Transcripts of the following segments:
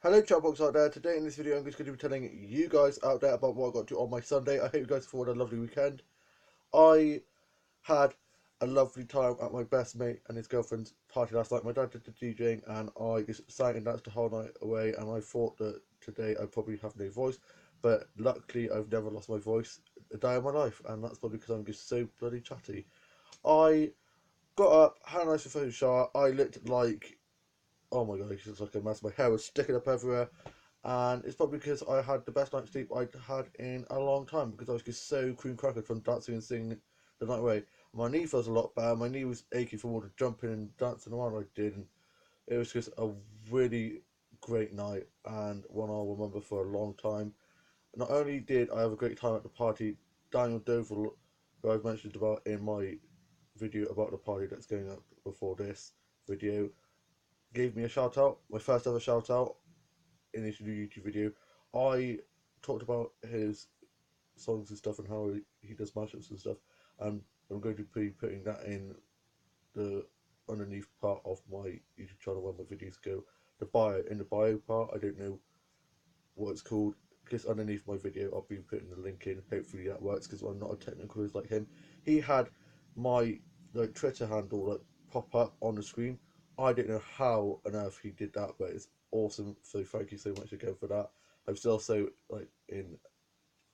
Hello chatbox out there, today in this video I'm just going to be telling you guys out there about what I got to on my Sunday. I hope you guys have had a lovely weekend. I had a lovely time at my best mate and his girlfriend's party last night. My dad did the DJing and I just sang and danced the whole night away, and I thought that today I'd probably have no voice, but luckily I've never lost my voice a day of my life, and that's probably because I'm just so bloody chatty. I got up, had a nice refreshing shower. I looked like, oh my god, it's just like a mess. My hair was sticking up everywhere, and it's probably because I had the best night's sleep I'd had in a long time, because I was just so cream crackered from dancing and singing the night away. My knee feels a lot better. My knee was aching from all the jumping and dancing around I did, and it was just a really great night and one I'll remember for a long time. Not only did I have a great time at the party, Daniel Doval, who I've mentioned about in my video about the party that's going up before this video, gave me a shout out, my first ever shout out in his new YouTube video. I talked about his songs and stuff and how he does mashups and stuff, and I'm going to be putting that in the underneath part of my YouTube channel when my videos go. The bio, in the bio part, I don't know what it's called. Just underneath my video, I'll be putting the link in. Hopefully that works, because I'm not a technical whiz like him. He had my Twitter handle pop up on the screen. I don't know how on earth he did that, but it's awesome. So thank you so much again for that. I'm still so in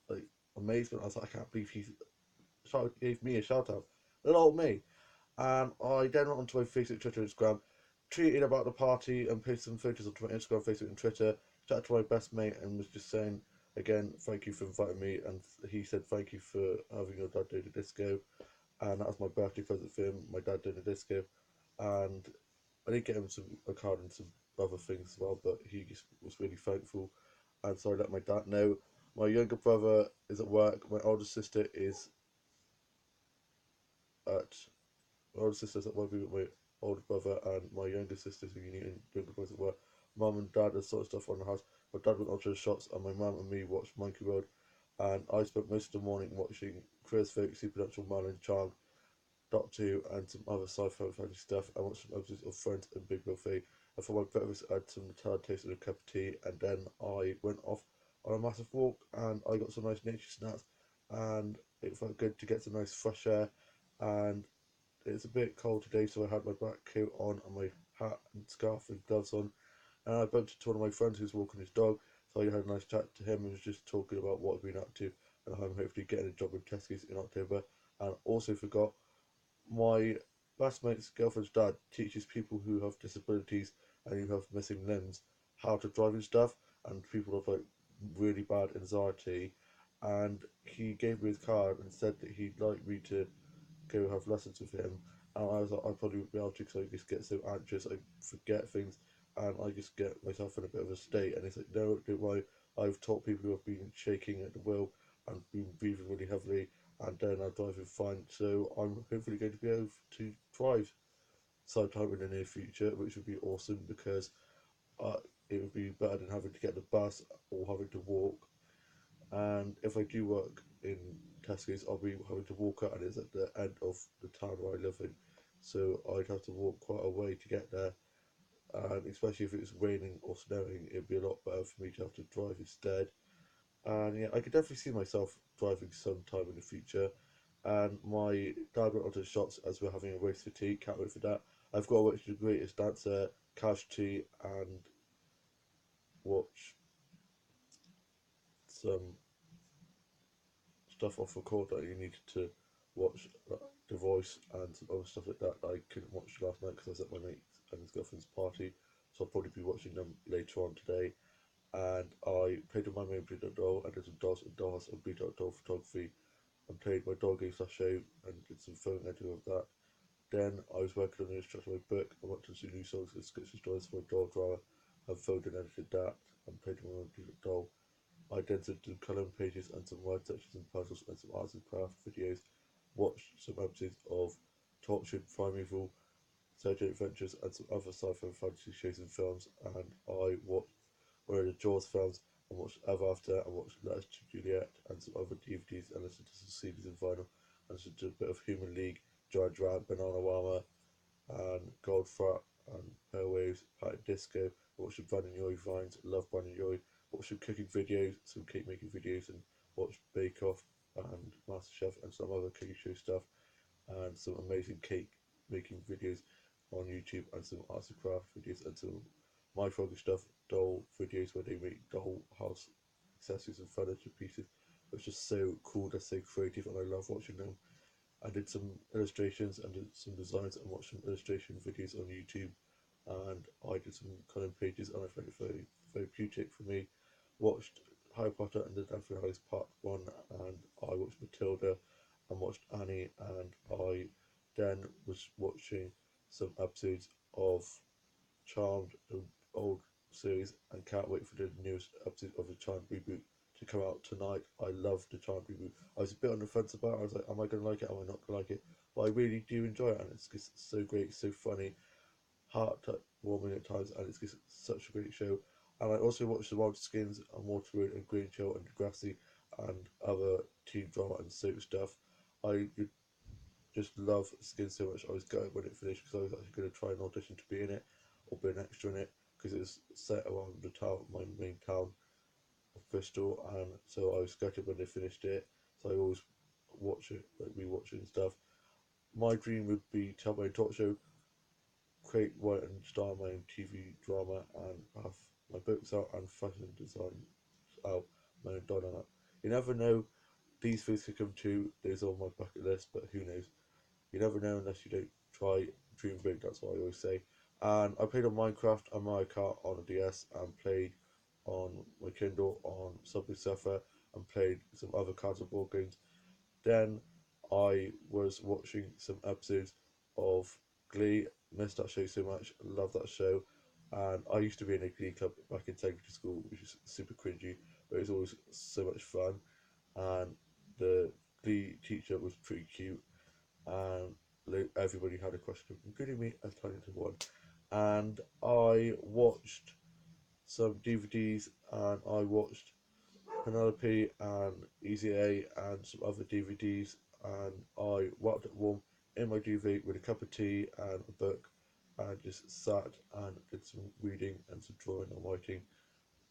like amazement. I was like, I can't believe he gave me a shout out. Little old me. And I then went onto my Facebook, Twitter, Instagram, tweeted about the party and posted some photos onto my Instagram, Facebook, and Twitter. Chatted to my best mate and was just saying again, thank you for inviting me. And he said thank you for having your dad do the disco. And that was my birthday present for him. My dad did the disco, and I did get him a card and some other things as well. But he just was really thankful, and so I let my dad know. My younger brother is at work. My older sister is at my older sister's at work with my older brother, and my younger sister's who you and younger brothers at work. Mum and dad are sort of stuff on the house. My dad went on to the shots, and my mum and me watched Monkey Road. And I spent most of the morning watching Chris Folk, Supernatural, Marlon Chang, Doctor Who, and some other sci-fi fantasy stuff. I watched some episodes of Friends and Big Buffet. And for my breakfast, I had some Nutella toast and a cup of tea. And then I went off on a massive walk, and I got some nice nature snacks. And it felt good to get some nice fresh air. And it's a bit cold today, so I had my black coat on and my hat and scarf and gloves on. And I bumped into one of my friends who's walking his dog, so I had a nice chat to him and was just talking about what I've been up to, and I'm hopefully getting a job with Tesco's in October. And also forgot, my classmate's girlfriend's dad teaches people who have disabilities and who have missing limbs how to drive and stuff, and people have really bad anxiety. And he gave me his card and said that he'd like me to go have lessons with him. And I was like, I probably wouldn't be able to, because I just get so anxious, I forget things, and I just get myself in a bit of a state. And he's like, no, don't worry. I've taught people who have been shaking at the wheel and been breathing really heavily, and then I'm driving fine. So I'm hopefully going to be able to drive sometime in the near future, which would be awesome, because uh, it would be better than having to get the bus or having to walk. And if I do work in Tesco's, I'll be having to walk out, and it's at the end of the town where I live in, so I'd have to walk quite a way to get there. And especially if it's raining or snowing, it'd be a lot better for me to have to drive instead. And yeah, I could definitely see myself driving sometime in the future. And my dad went onto the shots as we're having a race for tea. Can't wait for that. I've got to watch The Greatest Dancer, Casualty, and watch some stuff off record that you needed to watch, like The Voice and some other stuff like that, that I couldn't watch last night because I was at my mate and his girlfriend's party. So I'll probably be watching them later on today. And I played with my main Blue Dot Doll, and did some dolls and dolls and Blue Dot Doll photography, and played my dog game slash show and did some filming editing of that. Then I was working on the instruction of my book. I worked on some new songs and sketch stories for my dog drama, and filmed and edited that, and played with my Blue Dot Doll. I then did some colouring pages and some word sections and puzzles and some arts and craft videos. Watched some episodes of Tortured Primeval, Surgeon Adventures, and some other sci-fi fantasy shows and films. And I watched one of the Jaws films, and watched Ever After, and watched Letters to Juliet, and some other DVDs, and listened to some CDs and vinyl, and listened to a bit of Human League, Giant Rat, Banana Wama, and Goldfrapp, and Pale Waves, Packet Disco, watch some Brandon Joy vines, love Brandon Joy, watch some cooking videos, some cake making videos, and watch Bake Off and MasterChef and some other cooking show stuff, and some amazing cake making videos on YouTube, and some arts and craft videos, and some My Froggy stuff, doll videos where they make doll house accessories and furniture pieces, which is so cool, they're so creative, and I love watching them. I did some illustrations and did some designs and watched some illustration videos on YouTube, and I did some coloring pages, and I found it very therapeutic for me. Watched Harry Potter and the Deathly Hallows Part 1, and I watched Matilda and watched Annie, and I then was watching some episodes of Charmed, the old series, and can't wait for the newest episode of the Charmed reboot to come out tonight. I love the Charmed reboot. I was a bit on the fence about it. I was like, am I going to like it? Am I not going to like it? But I really do enjoy it, and it's just so great, so funny, heart warming at times, and it's just such a great show. And I also watched The Wild Skins and Water Road and Green Chill and Degrassi and other teen drama and soap stuff. I just love Skins so much. I was gutted when it finished because I was actually going to try an audition to be in it or be an extra in it because it was set around the town, my main town of Bristol, and so I was gutted when they finished it. So I always watch it, like rewatch it and stuff. My dream would be to have my own talk show, create, write, and star my own TV drama, and have my books out and fashion design out, my own diner. You never know; these things could come true. There's on my bucket list, but who knows? You never know unless you don't try. Dream big. That's what I always say. And I played on Minecraft and Mario Kart on a DS, and played on my Kindle on Subway Surfer, and played some other cards and board games. Then I was watching some episodes of Glee. Missed that show so much. Love that show. And I used to be in a Glee club back in secondary school, which is super cringy, but it was always so much fun. And the Glee teacher was pretty cute, and everybody had a crush on him, including me as tiny little one. And I watched some DVDs, and I watched Penelope and Easy A and some other DVDs, and I wrapped it warm in my duvet with a cup of tea and a book, and just sat and did some reading and some drawing and writing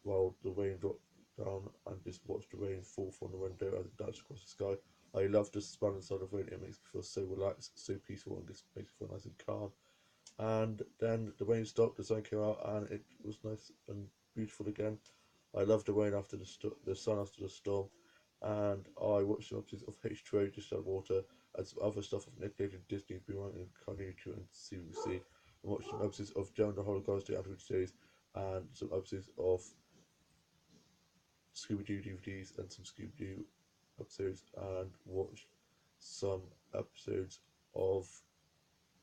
while the rain dropped down, and just watched the rain fall from the window as it dashed across the sky. I love the splendid sound of rain. It makes me feel so relaxed, so peaceful, and just makes me feel nice and calm. And then the rain stopped, the sun came out, and it was nice and beautiful again. I loved the rain after the sun after the storm, and I watched some episodes of H2O, Just Add Water, and some other stuff of Nickelodeon, Disney, Boomerang, and Cartoon and CBC. I watched some episodes of Joan the Holocaust, the animated series, and some episodes of Scooby Doo DVDs and some Scooby Doo episodes, and watched some episodes of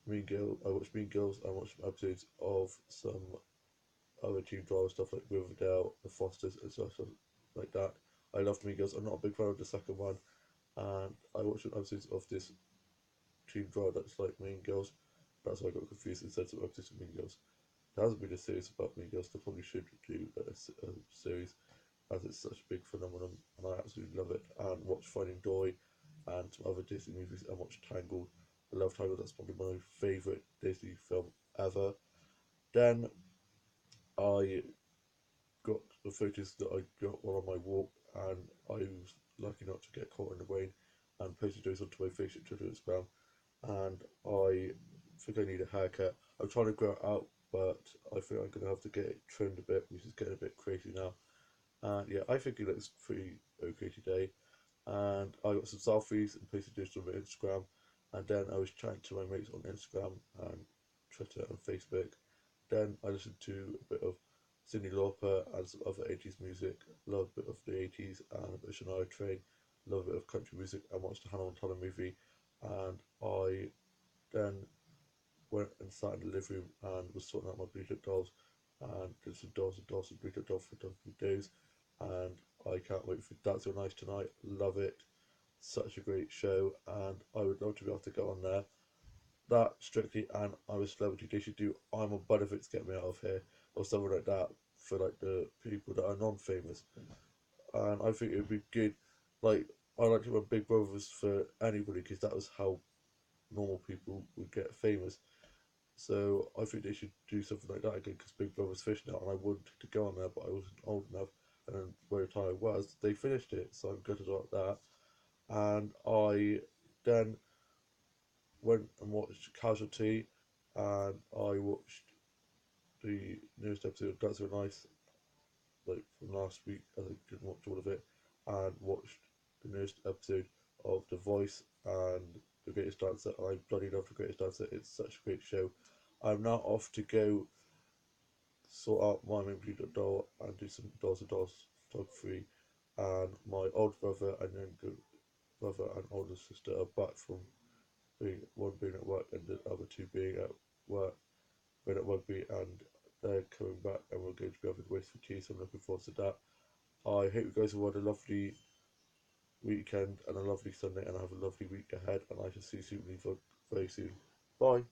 Mean Girls. I watched Mean Girls. I watched some episodes of some other teen drama stuff like Riverdale, The Fosters, and stuff like that. I loved Mean Girls. I'm not a big fan of the second one, and I watched some episodes of this teen drama that's like Mean Girls. That's why I got confused and said some episodes of Mean Girls. There hasn't been a series about Mean Girls. They probably should do a series, as it's such a big phenomenon, and I absolutely love it. And watch Finding Dory and some other Disney movies, and watch Tangled. I love Tangled. That's probably my favourite Disney film ever. Then I got the photos that I got while on my walk, and I was lucky not to get caught in the rain, and posted those onto my Facebook, Twitter, Instagram. And I think I need a haircut. I'm trying to grow it out, but I think I'm gonna have to get it trimmed a bit, which is getting a bit crazy now. And yeah, I think it looks pretty okay today. And I got some selfies and posted those on my Instagram. And then I was chatting to my mates on Instagram and Twitter and Facebook. Then I listened to a bit of Cyndi Lauper and some other 80s music. Love a bit of the 80s and a bit of Shania Twain. Love a bit of country music, and watched the Hannah Montana movie. And I then went and sat in the living room and was sorting out my Blue Tip dolls, and did some dolls and dolls and Blue Tip dolls for Donkey Days. And I can't wait for That's So Nice tonight. Love it. Such a great show, and I would love to be able to go on there. That Strictly and I'm a Celebrity, they should do I'm on Benefits, Get Me Out of Here, or something like that, for like the people that are non-famous. And I think it would be good. Like, I like to run Big Brothers for anybody, because that was how normal people would get famous. So I think they should do something like that again because Big Brother's finished now, and I wanted to go on there, but I wasn't old enough. And then by the time I was, they finished it, so I'm good about that. And I then went and watched Casualty, and I watched the newest episode of That's So Nice, like from last week. I didn't watch all of it, and watched the newest episode of The Voice and The Greatest Dancer. And I bloody love The Greatest Dancer. It's such a great show. I'm now off to go sort out my main blue doll and do some dolls and dolls photography. And my older brother and younger brother and older sister are back from being at work and the other two being at work, being at rugby, and they're coming back and we're going to be having waste for tea. So I'm looking forward to that. I hope you guys will have a lovely weekend and a lovely Sunday and have a lovely week ahead. And I shall see you soon, very soon. Bye.